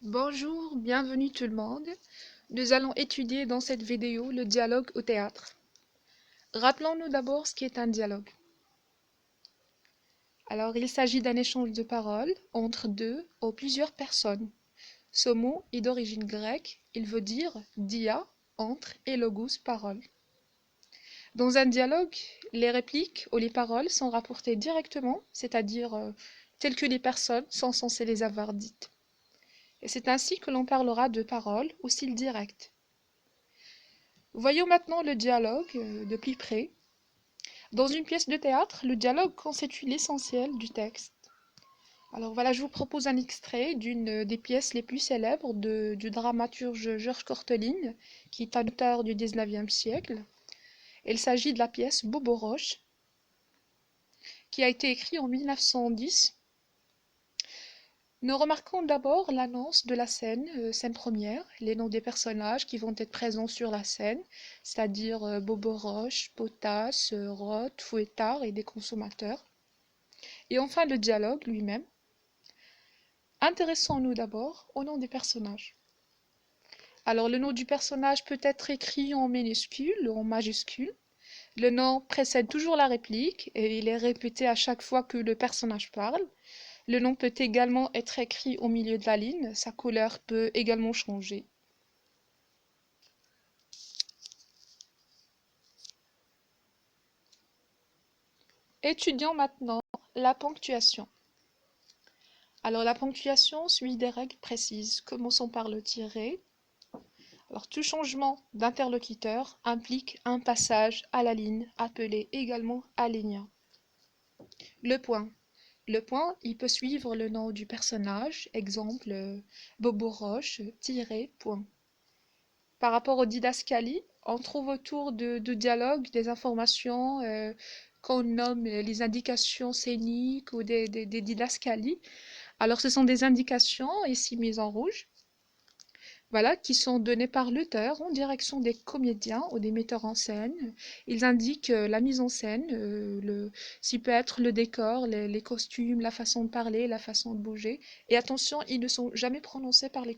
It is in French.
Bonjour, bienvenue tout le monde. Nous allons étudier dans cette vidéo le dialogue au théâtre. Rappelons-nous d'abord ce qu'est un dialogue. Alors, il s'agit d'un échange de paroles entre deux ou plusieurs personnes. Ce mot est d'origine grecque, il veut dire dia, entre, et logos, parole. Dans un dialogue, les répliques ou les paroles sont rapportées directement, c'est-à-dire telles que les personnes sont censées les avoir dites. Et c'est ainsi que l'on parlera de paroles au style direct. Voyons maintenant le dialogue de plus près. Dans une pièce de théâtre, le dialogue constitue l'essentiel du texte. Alors voilà, je vous propose un extrait d'une des pièces les plus célèbres du dramaturge Georges Corteline, qui est un auteur du XIXe siècle. Il s'agit de la pièce Boboroche, qui a été écrite en 1910. Nous remarquons d'abord l'annonce de la scène, scène première, les noms des personnages qui vont être présents sur la scène, c'est-à-dire Boboroche, Potasse, Roth, Fouettard et des consommateurs. Et enfin le dialogue lui-même. Intéressons-nous d'abord au nom des personnages. Alors le nom du personnage peut être écrit en minuscule ou en majuscule. Le nom précède toujours la réplique et il est répété à chaque fois que le personnage parle. Le nom peut également être écrit au milieu de la ligne, sa couleur peut également changer. Étudions maintenant la ponctuation. Alors la ponctuation suit des règles précises. Commençons par le tiret. Alors tout changement d'interlocuteur implique un passage à la ligne, appelée également alinéa. Le point. Le point, il peut suivre le nom du personnage, exemple Boboroche, point. Par rapport aux didascalies, on trouve autour de dialogues des informations qu'on nomme les indications scéniques ou des didascalies. Alors ce sont des indications, ici mises en rouge, voilà, qui sont données par l'auteur en direction des comédiens ou des metteurs en scène. Ils indiquent la mise en scène, s'il peut être le décor, les costumes, la façon de parler, la façon de bouger. Et attention, ils ne sont jamais prononcés par les